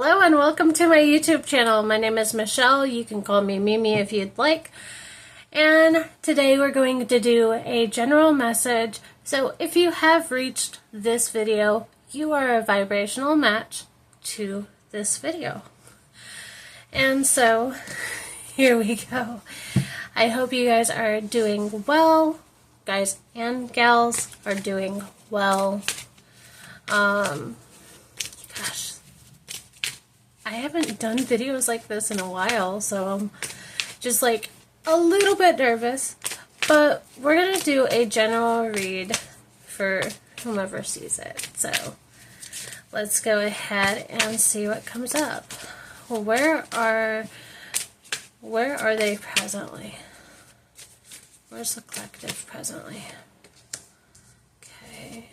Hello and welcome to my YouTube channel. My name is Michelle. You can call me Mimi if you'd like. And today we're going to do a general message. So if you have reached this video, you are a vibrational match to this video. And so here we go. I hope you guys are doing well. Guys and gals are doing well. Gosh. I haven't done videos like this in a while, so I'm just like a little bit nervous. But we're going to do a general read for whomever sees it. So let's go ahead and see what comes up. Well, where are they presently? Where's the collective presently? Okay.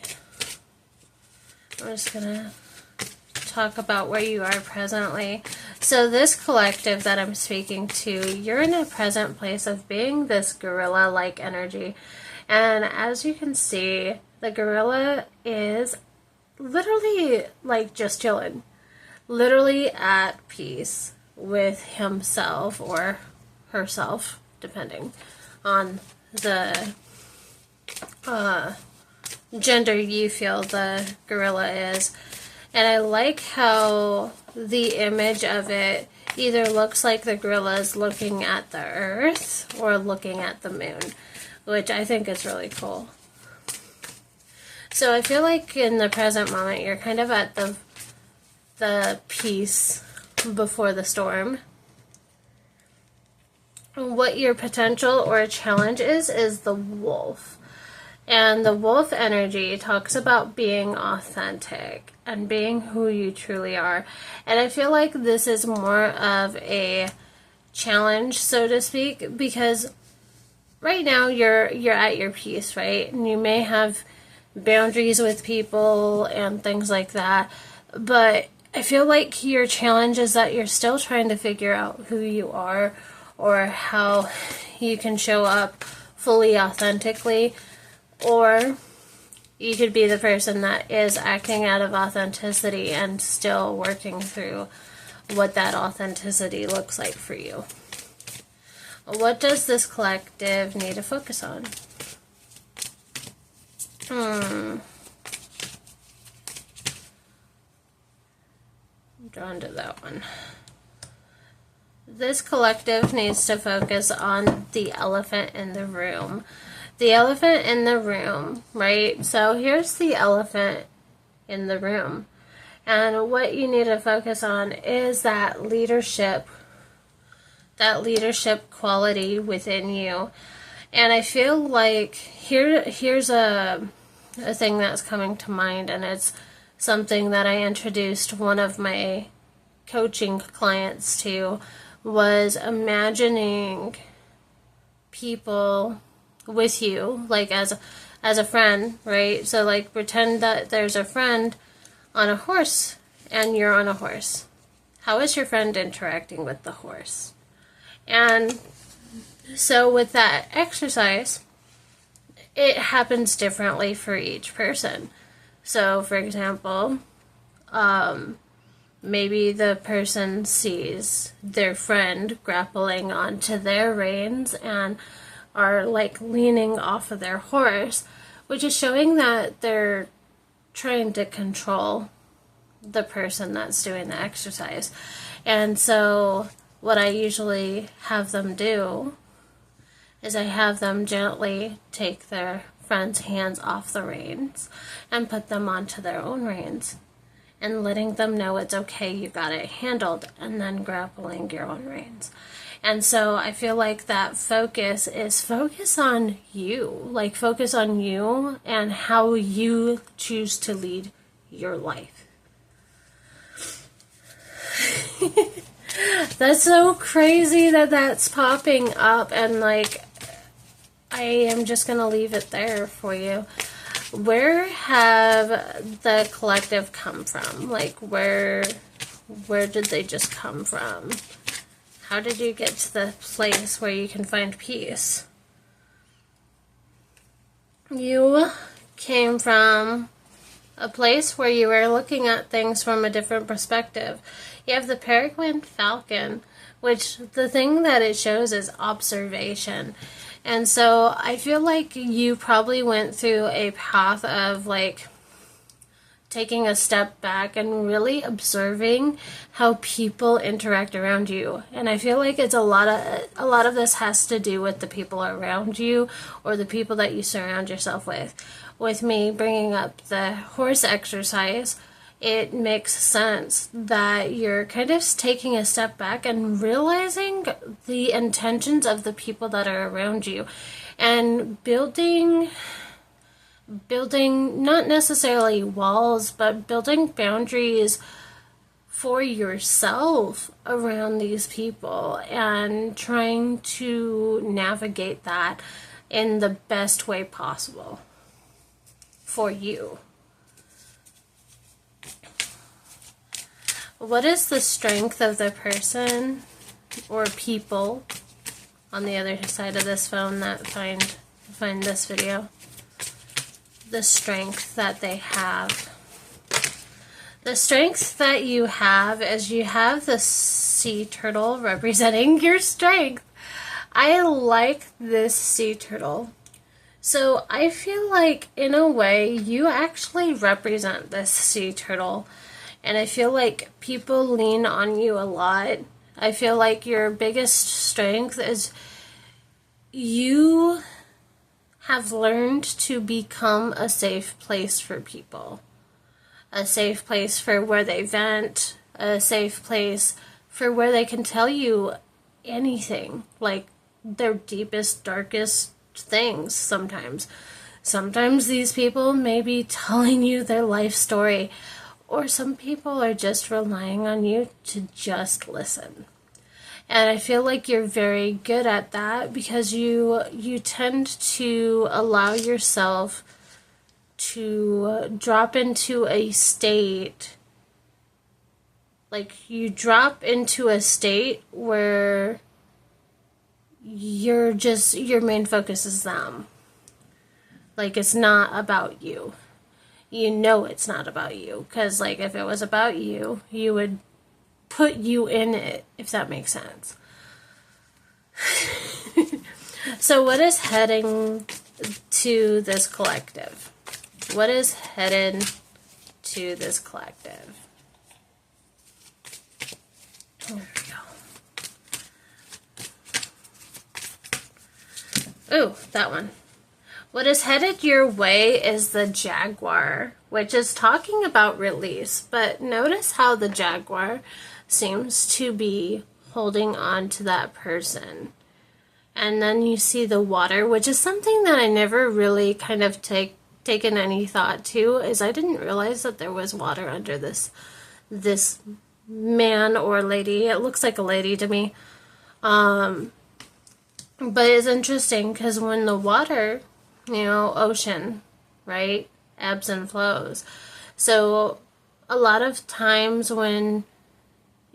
I'm just going to talk about where you are presently. So this collective that I'm speaking to, you're in a present place of being this gorilla-like energy. And as you can see, the gorilla is literally like just chilling. Literally at peace with himself or herself, depending on the gender you feel the gorilla is. And I like how the image of it either looks like the gorilla is looking at the earth or looking at the moon, which I think is really cool. So I feel like in the present moment, you're kind of at the peace before the storm. What your potential or challenge is the wolf. And the wolf energy talks about being authentic and being who you truly are. And I feel like this is more of a challenge, so to speak, because right now you're at your peace, right? And you may have boundaries with people and things like that. But I feel like your challenge is that you're still trying to figure out who you are or how you can show up fully authentically. Or you could be the person that is acting out of authenticity and still working through what that authenticity looks like for you. What does this collective need to focus on? I'm drawn to that one. This collective needs to focus on the elephant in the room. The elephant in the room, right? So here's the elephant in the room. And what you need to focus on is that leadership quality within you. And I feel like here's a thing that's coming to mind, and it's something that I introduced one of my coaching clients to, was imagining people with you, like as a friend, right? So like pretend that there's a friend on a horse and you're on a horse. How is your friend interacting with the horse? And so with that exercise, it happens differently for each person. So for example, maybe the person sees their friend grappling onto their reins and are like leaning off of their horse, which is showing that they're trying to control the person that's doing the exercise. And so what I usually have them do is I have them gently take their friend's hands off the reins and put them onto their own reins and letting them know it's okay, you got it handled, and then grappling your own reins. And so I feel like that focus on you, like focus on you and how you choose to lead your life. That's so crazy that that's popping up, and like I am just going to leave it there for you. Where have the collective come from? Like where did they just come from? How did you get to the place where you can find peace? You came from a place where you are looking at things from a different perspective. You have the Peregrine Falcon, which the thing that it shows is observation. And so I feel like you probably went through a path of like taking a step back and really observing how people interact around you. And I feel like it's a lot of this has to do with the people around you or the people that you surround yourself with. With me bringing up the horse exercise, it makes sense that you're kind of taking a step back and realizing the intentions of the people that are around you and building not necessarily walls, but building boundaries for yourself around these people and trying to navigate that in the best way possible for you. What is the strength of the person or people on the other side of this phone that find this video? The strength that they have. The strength that you have is you have the sea turtle representing your strength. I like this sea turtle. So I feel like in a way you actually represent this sea turtle. And I feel like people lean on you a lot. I feel like your biggest strength is you have learned to become a safe place for people. A safe place for where they vent. A safe place for where they can tell you anything. Like their deepest, darkest things sometimes. Sometimes these people may be telling you their life story. Or some people are just relying on you to just listen. And I feel like you're very good at that because you tend to allow yourself to drop into a state. Like you drop into a state where your main focus is them. Like it's not about you. You know it's not about you. Because, like, if it was about you, you would put you in it, if that makes sense. So what is heading to this collective? What is headed to this collective? There we go. Ooh, that one. What is headed your way is the Jaguar, which is talking about release. But notice how the Jaguar seems to be holding on to that person. And then you see the water, which is something that I never really kind of taken any thought to, is I didn't realize that there was water under this man or lady. It looks like a lady to me. But it's interesting because when the water, ocean, right, ebbs and flows. So a lot of times when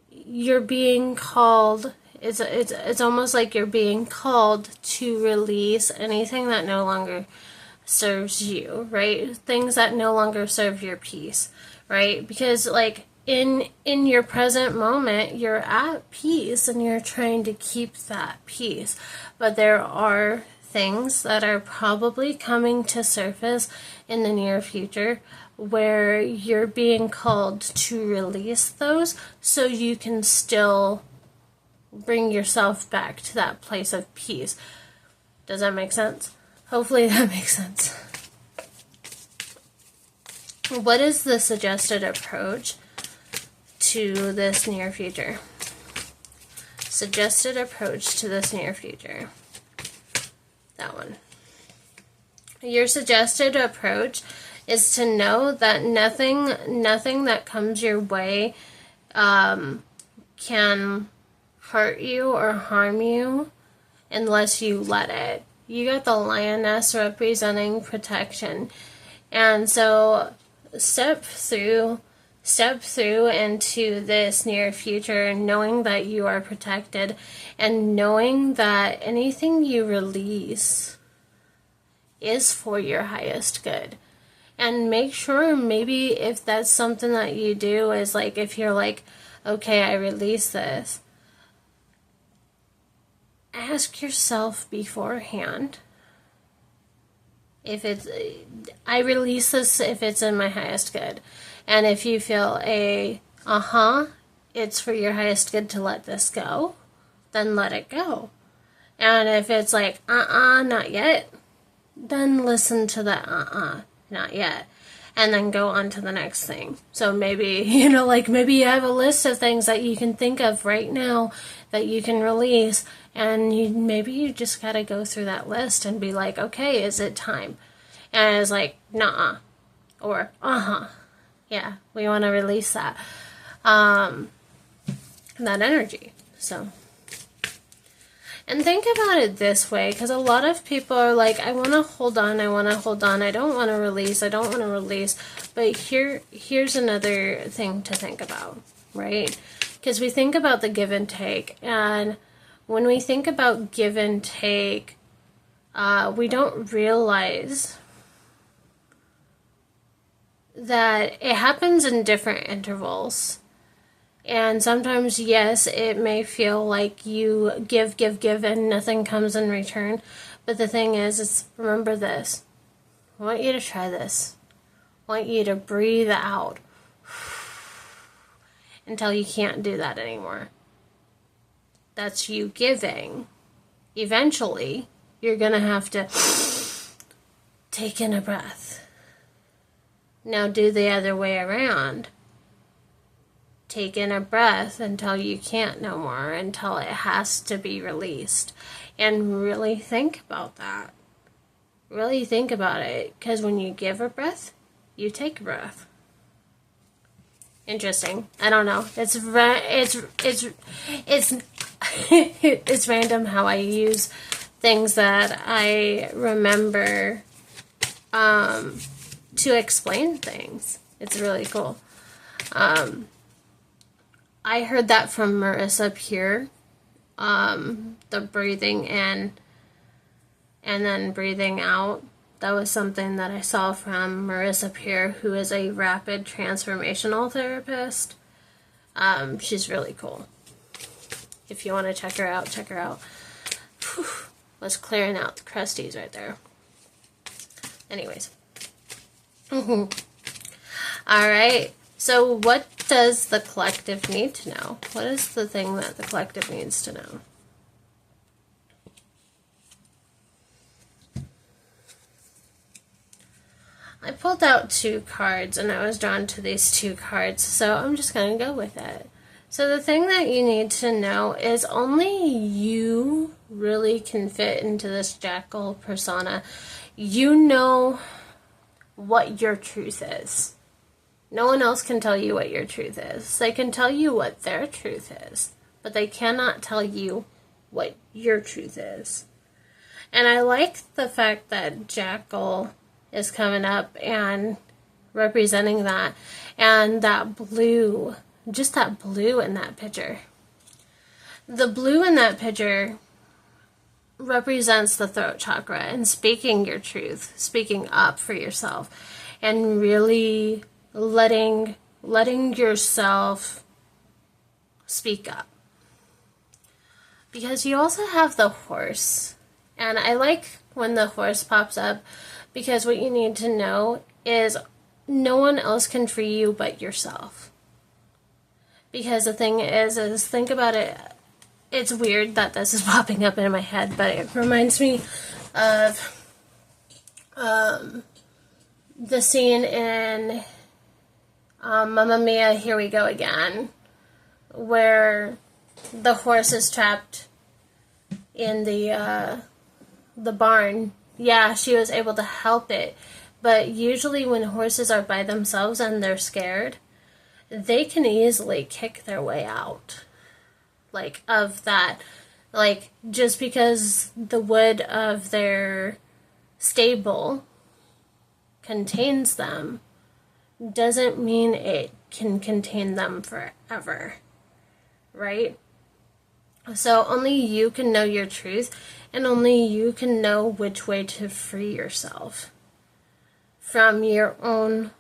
you're being called, it's almost like you're being called to release anything that no longer serves you, right? Things that no longer serve your peace, right? Because like in your present moment, you're at peace and you're trying to keep that peace. But there are things that are probably coming to surface in the near future where you're being called to release those so you can still bring yourself back to that place of peace. Does that make sense? Hopefully that makes sense. What is the suggested approach to this near future? Suggested approach to this near future. That one. Your suggested approach is to know that nothing that comes your way can hurt you or harm you unless you let it. You got the lioness representing protection. And so step through into this near future knowing that you are protected and knowing that anything you release is for your highest good. And make sure, maybe if that's something that you do, is like, if you're like, okay, I release this, ask yourself beforehand if it's, I release this if it's in my highest good. And if you feel it's for your highest good to let this go, then let it go. And if it's like, not yet, then listen to the not yet. And then go on to the next thing. So maybe, maybe you have a list of things that you can think of right now that you can release. And maybe you just got to go through that list and be like, okay, is it time? And it's like, nah, or yeah, we want to release that, that energy. So, and think about it this way, because a lot of people are like, I want to hold on, I don't want to release, but here's another thing to think about, right? Because we think about the give and take, and when we think about give and take, we don't realize that it happens in different intervals. And sometimes, yes, it may feel like you give, and nothing comes in return. But the thing is remember this. I want you to try this. I want you to breathe out until you can't do that anymore. That's you giving. Eventually, you're going to have to take in a breath. Now do the other way around. Take in a breath until you can't no more, until it has to be released. And really think about that. Really think about it, because when you give a breath, you take a breath. Interesting. I don't know. It's it's random how I use things that I remember to explain things. It's really cool. I heard that from Marissa Peer, the breathing in and then breathing out. That was something that I saw from Marissa Peer, who is a rapid transformational therapist. She's really cool. If you want to check her out, check her out. Whew, was clearing out the crusties right there. Anyways. All right. So what does the collective need to know? What is the thing that the collective needs to know? I pulled out 2 cards and I was drawn to these 2 cards, so I'm just going to go with it. So the thing that you need to know is only you really can fit into this jackal persona. You know what your truth is. No one else can tell you what your truth is. They can tell you what their truth is, but they cannot tell you what your truth is. And I like the fact that Jackal is coming up and representing that. And that blue, just that blue in that picture. The blue in that picture represents the throat chakra and speaking your truth, speaking up for yourself, and really letting yourself speak up. Because you also have the horse. And I like when the horse pops up, because what you need to know is no one else can free you but yourself. Because the thing is think about it. It's weird that this is popping up in my head, but it reminds me of the scene in Mamma Mia, Here We Go Again, where the horse is trapped in the barn. Yeah, she was able to help it, but usually when horses are by themselves and they're scared, they can easily kick their way out. Of that. Just because the wood of their stable contains them doesn't mean it can contain them forever, right? So only you can know your truth, and only you can know which way to free yourself from your own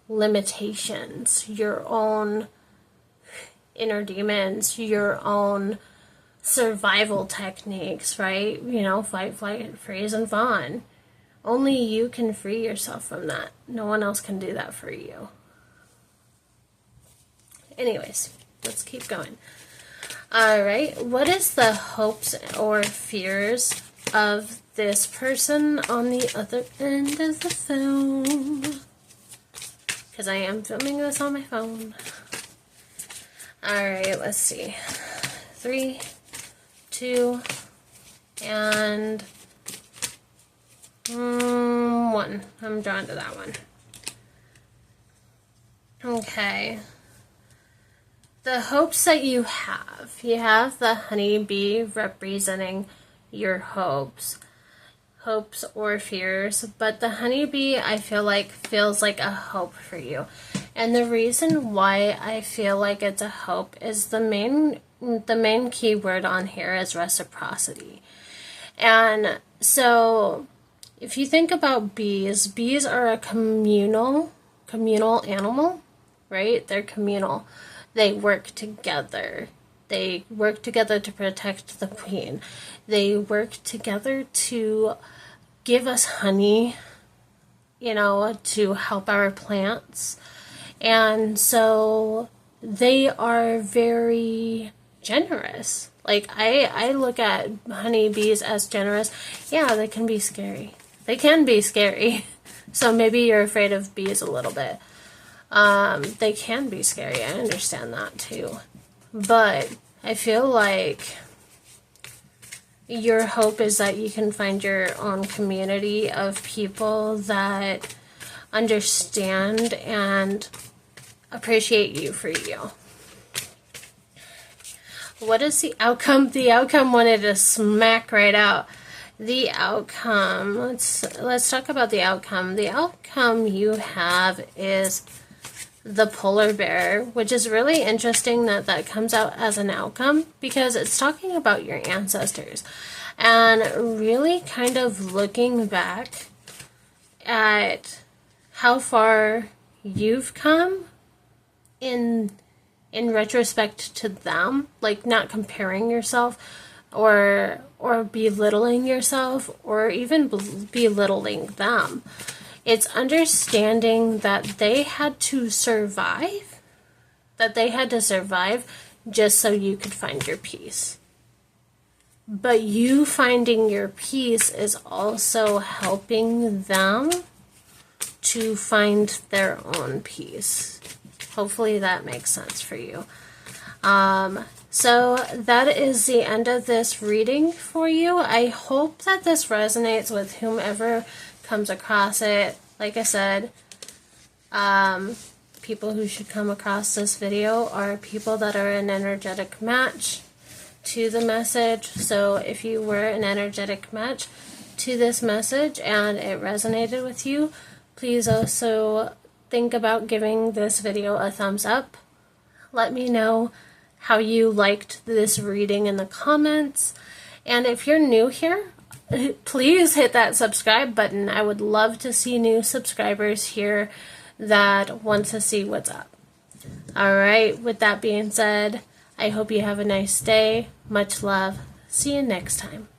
limitations, your own inner demons, your own survival techniques, right? You know, fight, flight, freeze, and fawn. Only you can free yourself from that. No one else can do that for you. Anyways, let's keep going. Alright, what is the hopes or fears of this person on the other end of the phone? Because I am filming this on my phone. Alright, let's see. 3, 2, and 1. I'm drawn to that one. Okay. The hopes that you have the honeybee representing your hopes or fears, but the honeybee I feel like feels like a hope for you. And the reason why I feel like it's a hope is the main key word on here is reciprocity. And so if you think about bees are a communal animal, right? They're communal. They work together. They work together to protect the queen. They work together to give us honey, you know, to help our plants. And so they are very generous. Like, I look at honeybees as generous. Yeah, they can be scary. They can be scary. So maybe you're afraid of bees a little bit. They can be scary. I understand that too. But I feel like your hope is that you can find your own community of people that understand and appreciate you for you. What is the outcome? The outcome wanted to smack right out. The outcome, let's talk about the outcome. The outcome you have is the polar bear, which is really interesting that comes out as an outcome because it's talking about your ancestors and really kind of looking back at how far you've come in retrospect to them, like not comparing yourself or belittling yourself or even belittling them. It's understanding that they had to survive, just so you could find your peace. But you finding your peace is also helping them to find their own peace. Hopefully that makes sense for you. So that is the end of this reading for you. I hope that this resonates with whomever comes across it. Like I said, people who should come across this video are people that are an energetic match to the message. So if you were an energetic match to this message and it resonated with you, please also think about giving this video a thumbs up. Let me know how you liked this reading in the comments. And if you're new here, please hit that subscribe button. I would love to see new subscribers here that want to see what's up. Alright, with that being said, I hope you have a nice day. Much love. See you next time.